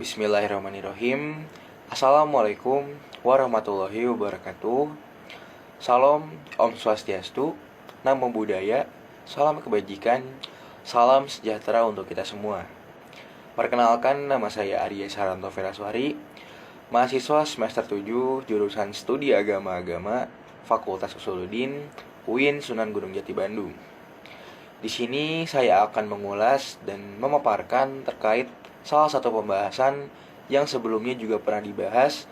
Bismillahirrahmanirrahim. Assalamualaikum warahmatullahi wabarakatuh. Salam Om Swastiastu, Namo Buddhaya, salam kebajikan, salam sejahtera untuk kita semua. Perkenalkan, nama saya Arya Saranto Veraswari, mahasiswa semester 7 jurusan Studi Agama-Agama Fakultas Usuluddin UIN Sunan Gunung Jati Bandung. Di sini saya akan mengulas dan memaparkan terkait salah satu pembahasan yang sebelumnya juga pernah dibahas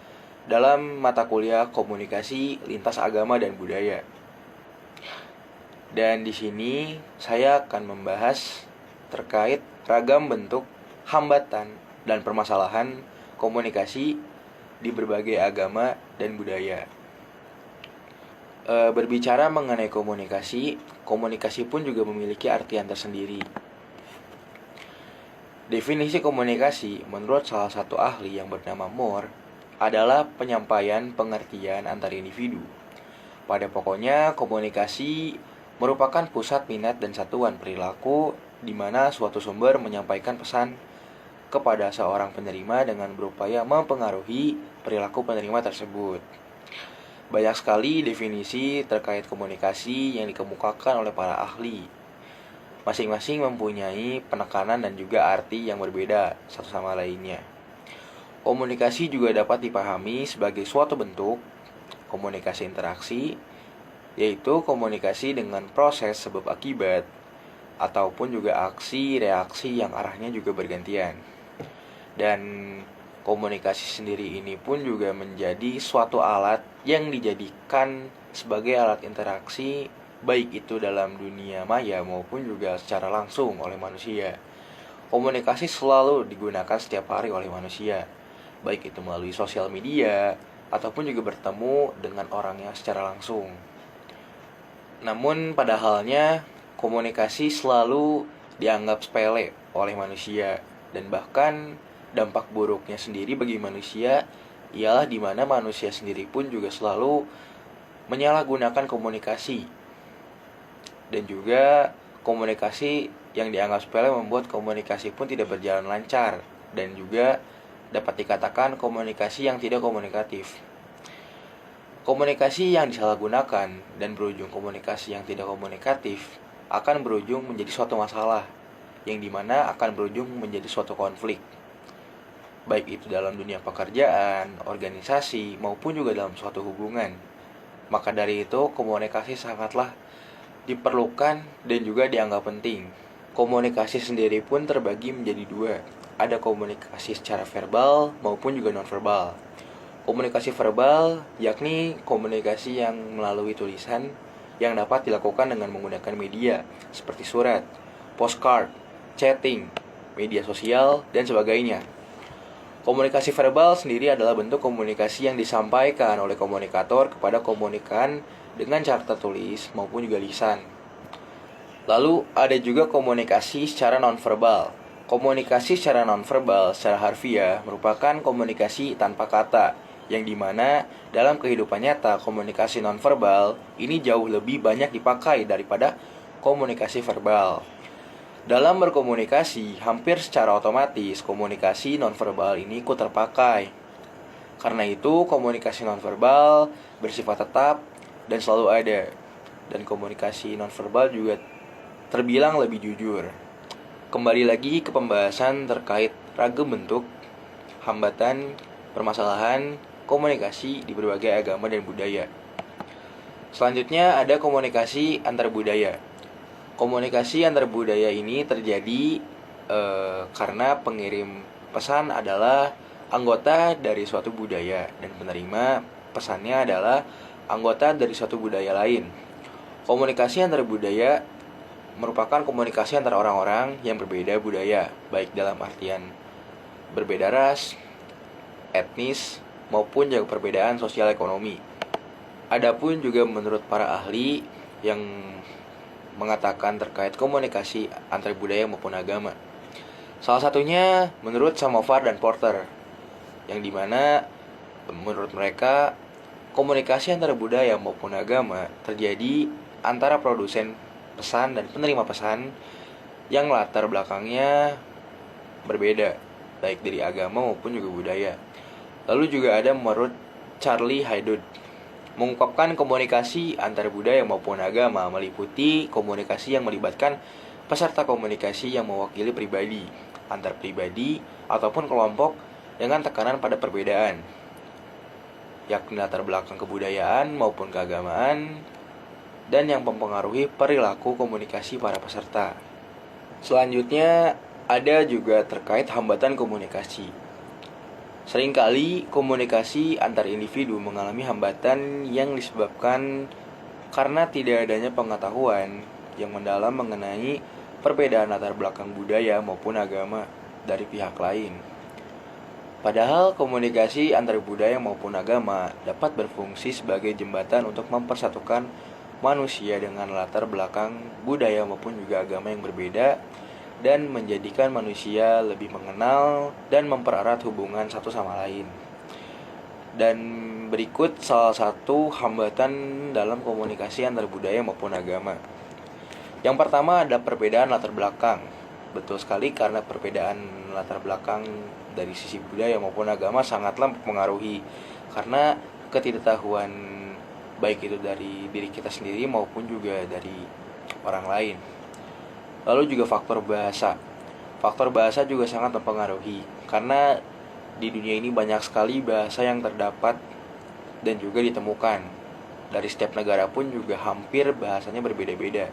dalam mata kuliah komunikasi lintas agama dan budaya. Dan di sini saya akan membahas terkait ragam bentuk hambatan dan permasalahan komunikasi di berbagai agama dan budaya. Berbicara mengenai komunikasi pun juga memiliki artian tersendiri. Definisi komunikasi menurut salah satu ahli yang bernama Moore adalah penyampaian pengertian antar individu. Pada pokoknya, komunikasi merupakan pusat minat dan satuan perilaku di mana suatu sumber menyampaikan pesan kepada seorang penerima dengan berupaya mempengaruhi perilaku penerima tersebut. Banyak sekali definisi terkait komunikasi yang dikemukakan oleh para ahli. Masing-masing mempunyai penekanan dan juga arti yang berbeda satu sama lainnya. Komunikasi juga dapat dipahami sebagai suatu bentuk komunikasi interaksi, yaitu komunikasi dengan proses sebab akibat, ataupun juga aksi-reaksi yang arahnya juga bergantian. Dan komunikasi sendiri ini pun juga menjadi suatu alat yang dijadikan sebagai alat interaksi baik itu dalam dunia maya maupun juga secara langsung oleh manusia. Komunikasi selalu digunakan setiap hari oleh manusia, baik itu melalui sosial media ataupun juga bertemu dengan orangnya secara langsung. Namun pada halnya komunikasi selalu dianggap sepele oleh manusia, dan bahkan dampak buruknya sendiri bagi manusia ialah di mana manusia sendiri pun juga selalu menyalahgunakan komunikasi. Dan juga komunikasi yang dianggap sepele membuat komunikasi pun tidak berjalan lancar, dan juga dapat dikatakan komunikasi yang tidak komunikatif. Komunikasi yang disalahgunakan dan berujung komunikasi yang tidak komunikatif akan berujung menjadi suatu masalah, yang dimana akan berujung menjadi suatu konflik, baik itu dalam dunia pekerjaan, organisasi, maupun juga dalam suatu hubungan. Maka dari itu komunikasi sangatlah diperlukan dan juga dianggap penting. Komunikasi sendiri pun terbagi menjadi dua. Ada komunikasi secara verbal maupun juga non-verbal. Komunikasi verbal yakni komunikasi yang melalui tulisan yang dapat dilakukan dengan menggunakan media seperti surat, postcard, chatting, media sosial, dan sebagainya. Komunikasi verbal sendiri adalah bentuk komunikasi yang disampaikan oleh komunikator kepada komunikan dengan cara tertulis maupun juga lisan. Lalu ada juga komunikasi secara nonverbal. Komunikasi secara nonverbal secara harfiah merupakan komunikasi tanpa kata, yang dimana dalam kehidupan nyata komunikasi nonverbal ini jauh lebih banyak dipakai daripada komunikasi verbal. Dalam berkomunikasi, hampir secara otomatis komunikasi nonverbal ini ikut terpakai. Karena itu komunikasi nonverbal bersifat tetap dan selalu ada, dan komunikasi nonverbal juga terbilang lebih jujur. Kembali lagi ke pembahasan terkait ragam bentuk hambatan permasalahan komunikasi di berbagai agama dan budaya. Selanjutnya ada komunikasi antar budaya. Komunikasi antar budaya ini terjadi karena pengirim pesan adalah anggota dari suatu budaya dan penerima pesannya adalah anggota dari suatu budaya lain. Komunikasi antar budaya merupakan komunikasi antara orang-orang yang berbeda budaya, baik dalam artian berbeda ras, etnis, maupun juga perbedaan sosial ekonomi. Adapun juga menurut para ahli yang mengatakan terkait komunikasi antar budaya maupun agama. Salah satunya menurut Samovar dan Porter, yang dimana menurut mereka komunikasi antara budaya maupun agama terjadi antara produsen pesan dan penerima pesan yang latar belakangnya berbeda. baik dari agama maupun juga budaya. Lalu juga ada menurut Charlie Haidut, mengungkapkan komunikasi antar budaya maupun agama meliputi komunikasi yang melibatkan peserta komunikasi yang mewakili pribadi, antar pribadi, ataupun kelompok dengan tekanan pada perbedaan, yakni latar belakang kebudayaan maupun keagamaan, dan yang mempengaruhi perilaku komunikasi para peserta. Selanjutnya, ada juga terkait hambatan komunikasi. Seringkali komunikasi antar individu mengalami hambatan yang disebabkan karena tidak adanya pengetahuan yang mendalam mengenai perbedaan latar belakang budaya maupun agama dari pihak lain. Padahal komunikasi antar budaya maupun agama dapat berfungsi sebagai jembatan untuk mempersatukan manusia dengan latar belakang budaya maupun juga agama yang berbeda, dan menjadikan manusia lebih mengenal dan mempererat hubungan satu sama lain. Dan berikut salah satu hambatan dalam komunikasi antar budaya maupun agama. Yang pertama ada perbedaan latar belakang. Betul sekali, karena perbedaan latar belakang dari sisi budaya maupun agama sangatlah mempengaruhi, karena ketidaktahuan baik itu dari diri kita sendiri maupun juga dari orang lain. Lalu juga faktor bahasa. Faktor bahasa juga sangat mempengaruhi, karena di dunia ini banyak sekali bahasa yang terdapat dan juga ditemukan. Dari setiap negara pun juga hampir bahasanya berbeda-beda.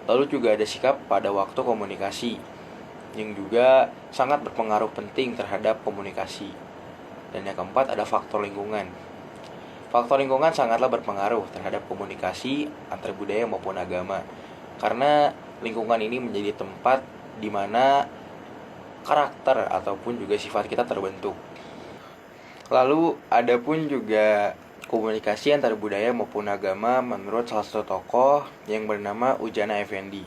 Lalu juga ada sikap pada waktu komunikasi, yang juga sangat berpengaruh penting terhadap komunikasi. Dan yang keempat ada faktor lingkungan. Faktor lingkungan sangatlah berpengaruh terhadap komunikasi antar budaya maupun agama, karena lingkungan ini menjadi tempat di mana karakter ataupun juga sifat kita terbentuk. Lalu ada pun juga komunikasi antar budaya maupun agama menurut salah satu tokoh yang bernama Ujana Effendi,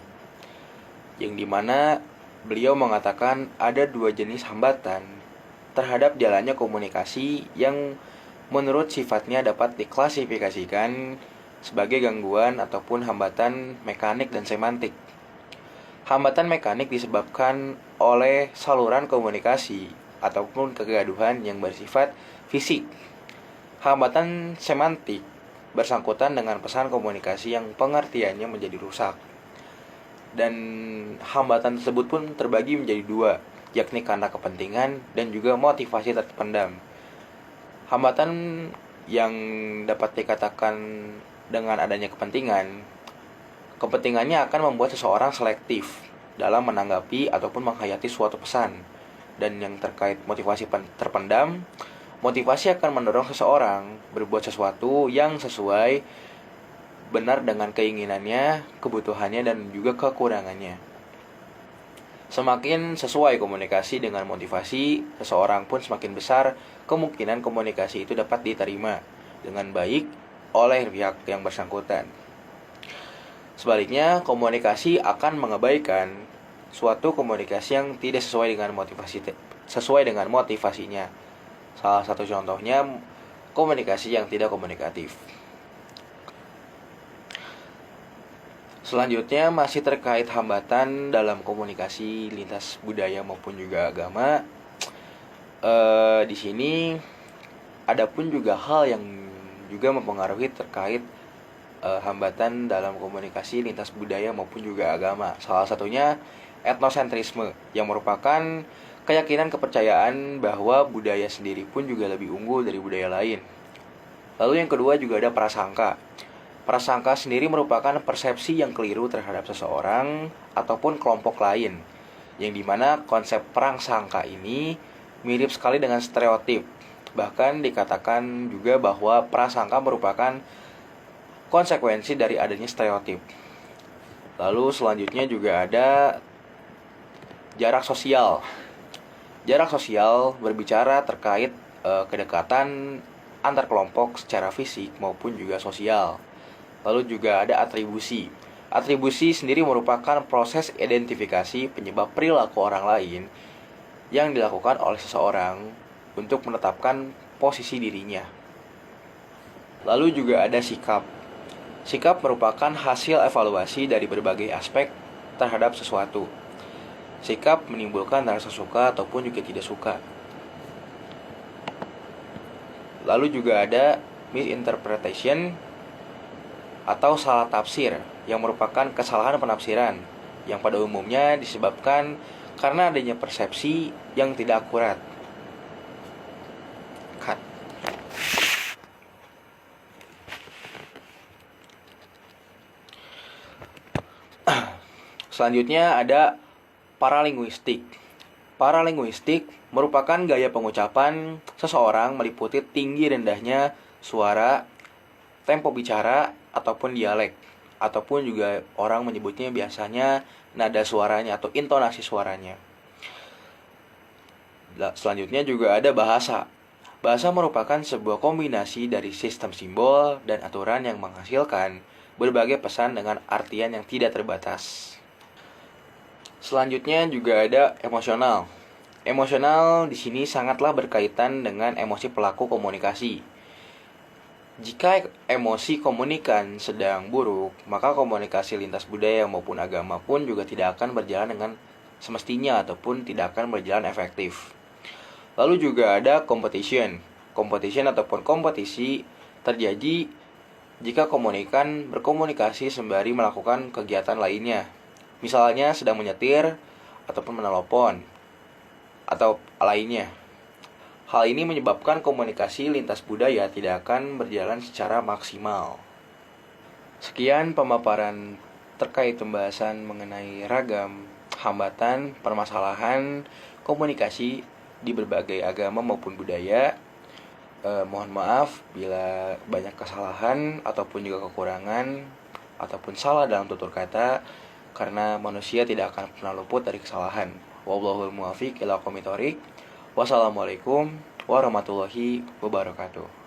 yang dimana beliau mengatakan ada dua jenis hambatan terhadap jalannya komunikasi yang menurut sifatnya dapat diklasifikasikan sebagai gangguan ataupun hambatan mekanik dan semantik. Hambatan mekanik disebabkan oleh saluran komunikasi ataupun kegaduhan yang bersifat fisik. Hambatan semantik bersangkutan dengan pesan komunikasi yang pengertiannya menjadi rusak. Dan hambatan tersebut pun terbagi menjadi dua, yakni karena kepentingan dan juga motivasi terpendam. Hambatan yang dapat dikatakan dengan adanya kepentingannya akan membuat seseorang selektif dalam menanggapi ataupun menghayati suatu pesan. Dan yang terkait motivasi terpendam, motivasi akan mendorong seseorang berbuat sesuatu yang sesuai benar dengan keinginannya, kebutuhannya, dan juga kekurangannya. Semakin sesuai komunikasi dengan motivasi seseorang pun semakin besar kemungkinan komunikasi itu dapat diterima dengan baik oleh pihak yang bersangkutan. Sebaliknya, komunikasi akan mengabaikan suatu komunikasi yang tidak sesuai dengan motivasinya. Salah satu contohnya komunikasi yang tidak komunikatif. Selanjutnya masih terkait hambatan dalam komunikasi lintas budaya maupun juga agama. Di sini ada pun juga hal yang juga mempengaruhi terkait hambatan dalam komunikasi lintas budaya maupun juga agama. Salah satunya etnosentrisme, yang merupakan keyakinan kepercayaan bahwa budaya sendiri pun juga lebih unggul dari budaya lain. Lalu yang kedua juga ada prasangka. Prasangka sendiri merupakan persepsi yang keliru terhadap seseorang ataupun kelompok lain, yang dimana konsep prasangka ini mirip sekali dengan stereotip. Bahkan dikatakan juga bahwa prasangka merupakan konsekuensi dari adanya stereotip. Lalu selanjutnya juga ada jarak sosial. Jarak sosial berbicara terkait kedekatan antar kelompok secara fisik maupun juga sosial. Lalu juga ada atribusi. Atribusi sendiri merupakan proses identifikasi penyebab perilaku orang lain yang dilakukan oleh seseorang untuk menetapkan posisi dirinya. Lalu juga ada sikap. Sikap merupakan hasil evaluasi dari berbagai aspek terhadap sesuatu. Sikap menimbulkan rasa suka ataupun juga tidak suka. Lalu juga ada misinterpretation atau salah tafsir, yang merupakan kesalahan penafsiran yang pada umumnya disebabkan karena adanya persepsi yang tidak akurat. Selanjutnya ada paralinguistik. Paralinguistik merupakan gaya pengucapan seseorang meliputi tinggi rendahnya suara, tempo bicara, ataupun dialek. Ataupun juga orang menyebutnya biasanya nada suaranya atau intonasi suaranya. Selanjutnya juga ada bahasa. Bahasa merupakan sebuah kombinasi dari sistem simbol dan aturan yang menghasilkan berbagai pesan dengan artian yang tidak terbatas. Selanjutnya juga ada emosional. Emosional di sini sangatlah berkaitan dengan emosi pelaku komunikasi. Jika emosi komunikan sedang buruk, maka komunikasi lintas budaya maupun agama pun juga tidak akan berjalan dengan semestinya ataupun tidak akan berjalan efektif. Lalu juga ada competition. Competition ataupun kompetisi terjadi jika komunikan berkomunikasi sembari melakukan kegiatan lainnya. Misalnya sedang menyetir ataupun menelpon atau lainnya. Hal ini menyebabkan komunikasi lintas budaya tidak akan berjalan secara maksimal. Sekian pemaparan terkait pembahasan mengenai ragam hambatan permasalahan komunikasi di berbagai agama maupun budaya. Mohon maaf bila banyak kesalahan ataupun juga kekurangan ataupun salah dalam tutur kata, karena manusia tidak akan pernah luput dari kesalahan. Wallahul muwaffiq ila aqwamit thoriq. Wassalamualaikum warahmatullahi wabarakatuh.